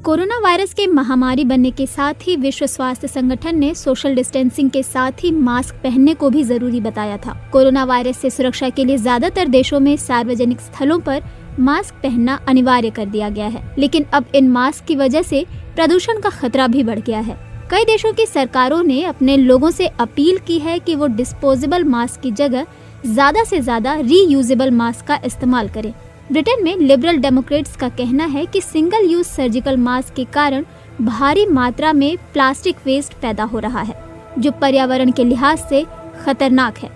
Corona virus के महामारी बनने के साथ ही विश्व स्वास्थ्य संगठन ने सोशल डिस्टेंसिंग के साथ ही मास्क पहनने को भी जरूरी बताया था। कोरोना वायरस से सुरक्षा के लिए ज्यादातर देशों में सार्वजनिक स्थलों पर मास्क पहनना अनिवार्य कर दिया गया है, लेकिन अब इन मास्क की वजह से प्रदूषण का खतरा भी बढ़ गया है। कई देशों की सरकारों ने अपने लोगों से अपील की है कि वो डिस्पोजेबल मास्क की जगह ज्यादा से ज्यादा रीयूजेबल मास्क का इस्तेमाल करें। ब्रिटेन में लिबरल डेमोक्रेट्स का कहना है कि सिंगल यूज सर्जिकल मास्क के कारण भारी मात्रा में प्लास्टिक वेस्ट पैदा हो रहा है, जो पर्यावरण के लिहाज से खतरनाक है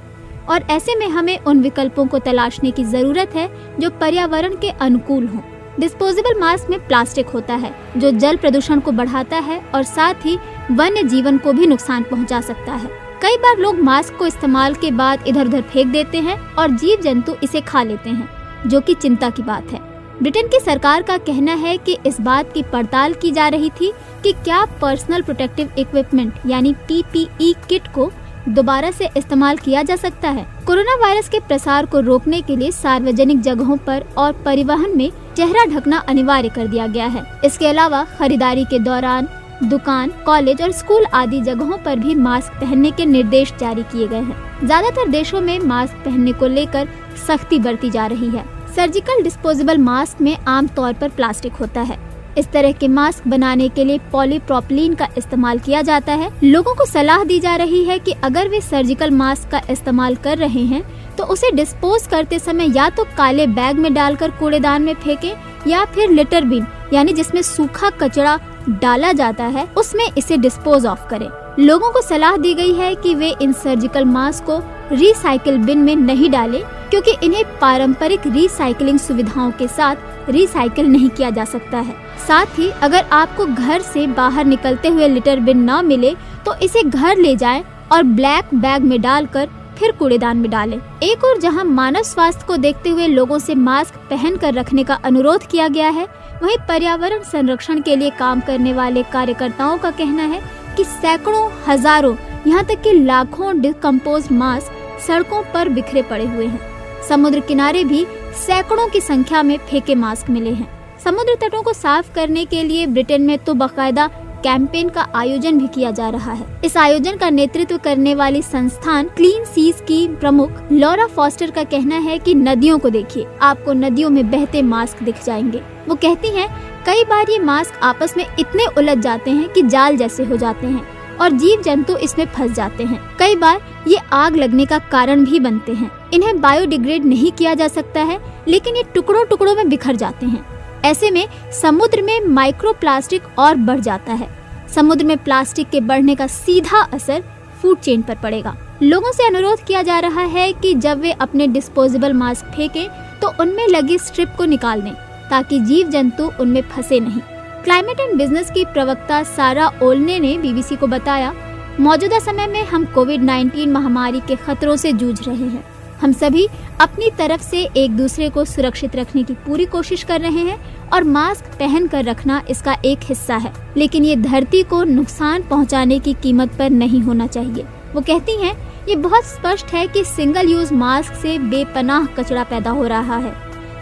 और ऐसे में हमें उन विकल्पों को तलाशने की जरूरत है जो पर्यावरण के अनुकूल हों। डिस्पोजेबल मास्क में प्लास्टिक होता है जो जल प्रदूषण को बढ़ाता है और साथ ही वन्य जीवन को भी नुकसान पहुंचा सकता है। कई बार लोग मास्क को इस्तेमाल के बाद इधर उधर फेंक देते हैं और जीव जंतु इसे खा लेते हैं, जो कि चिंता की बात है। ब्रिटेन की सरकार का कहना है कि इस बात की पड़ताल की जा रही थी कि क्या पर्सनल प्रोटेक्टिव इक्विपमेंट यानी PPE किट को दोबारा से इस्तेमाल किया जा सकता है। कोरोना वायरस के प्रसार को रोकने के लिए सार्वजनिक जगहों पर और परिवहन में चेहरा ढकना अनिवार्य कर दिया गया है। इसके अलावा खरीदारी के दौरान दुकान, कॉलेज और स्कूल आदि जगहों पर भी मास्क पहनने के निर्देश जारी किए गए हैं। ज्यादातर देशों में मास्क पहनने को लेकर सख्ती बरती जा रही है। सर्जिकल डिस्पोजेबल मास्क में आमतौर पर प्लास्टिक होता है। इस तरह के मास्क बनाने के लिए पॉलीप्रोपिलीन का इस्तेमाल किया जाता है। लोगों को सलाह दी जा रही है कि अगर वे सर्जिकल मास्क का इस्तेमाल कर रहे हैं तो उसे डिस्पोज करते समय या तो काले बैग में डालकर कूड़ेदान में फेंकें या फिर लिटर बिन यानी जिसमें सूखा कचरा डाला जाता है उसमें इसे डिस्पोज ऑफ करें। लोगों को सलाह दी गई है कि वे इन सर्जिकल मास्क को रिसाइकिल बिन में नहीं डालें, क्योंकि इन्हें पारंपरिक रिसाइकलिंग सुविधाओं के साथ रिसाइकिल नहीं किया जा सकता है। साथ ही अगर आपको घर से बाहर निकलते हुए लिटर बिन न मिले तो इसे घर ले जाएं और ब्लैक बैग में डालकर फिर कूड़ेदान में डालें। एक और जहां मानव स्वास्थ्य को देखते हुए लोगों से मास्क पहन कर रखने का अनुरोध किया गया है, वहीं पर्यावरण संरक्षण के लिए काम करने वाले कार्यकर्ताओं का कहना है कि सैकड़ों, हजारों, यहाँ तक कि लाखों डिकम्पोज मास्क सड़कों पर बिखरे पड़े हुए हैं। समुद्र किनारे भी सैकड़ों की संख्या में फेंके मास्क मिले हैं। समुद्र तटों को साफ करने के लिए ब्रिटेन में तो बाकायदा कैंपेन का आयोजन भी किया जा रहा है। इस आयोजन का नेतृत्व करने वाली संस्थान क्लीन सीज की प्रमुख लॉरा फॉस्टर का कहना है कि नदियों को देखिए, आपको नदियों में बहते मास्क दिख जाएंगे। वो कहती हैं, कई बार ये मास्क आपस में इतने उलझ जाते हैं कि जाल जैसे हो जाते हैं और जीव जंतु इसमें फंस जाते हैं। कई बार ये आग लगने का कारण भी बनते हैं। इन्हें बायोडिग्रेड नहीं किया जा सकता है, लेकिन ये टुकड़ों टुकड़ों में बिखर जाते हैं। ऐसे में समुद्र में माइक्रो प्लास्टिक और बढ़ जाता है। समुद्र में प्लास्टिक के बढ़ने का सीधा असर फूड चेन पर पड़ेगा। लोगों से अनुरोध किया जा रहा है कि जब वे अपने डिस्पोजेबल मास्क फेंकें तो उनमें लगी स्ट्रिप को निकाल दें, ताकि जीव जंतु उनमें फंसे नहीं। क्लाइमेट एंड बिजनेस की प्रवक्ता सारा ओल्ने ने BBC को बताया, मौजूदा समय में हम कोविड-19 महामारी के खतरों से जूझ रहे हैं। हम सभी अपनी तरफ से एक दूसरे को सुरक्षित रखने की पूरी कोशिश कर रहे हैं और मास्क पहन कर रखना इसका एक हिस्सा है, लेकिन ये धरती को नुकसान पहुंचाने की कीमत पर नहीं होना चाहिए। वो कहती हैं, ये बहुत स्पष्ट है कि सिंगल यूज मास्क से बेपनाह कचरा पैदा हो रहा है।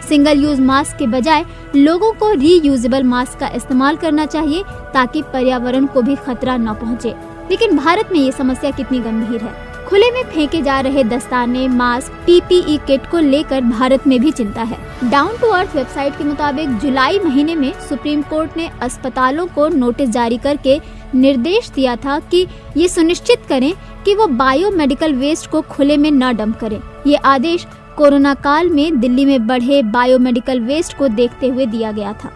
सिंगल यूज मास्क के बजाय लोगों को रीयूजेबल मास्क का इस्तेमाल करना चाहिए ताकि पर्यावरण को भी खतरा न पहुंचे। लेकिन भारत में ये समस्या कितनी गंभीर है। खुले में फेंके जा रहे दस्ताने, मास्क, PPE किट को लेकर भारत में भी चिंता है। डाउन टू अर्थ वेबसाइट के मुताबिक जुलाई महीने में सुप्रीम कोर्ट ने अस्पतालों को नोटिस जारी करके निर्देश दिया था कि ये सुनिश्चित करें कि वो बायोमेडिकल वेस्ट को खुले में न डंप करें। ये आदेश कोरोना काल में दिल्ली में बढ़े बायोमेडिकल वेस्ट को देखते हुए दिया गया था।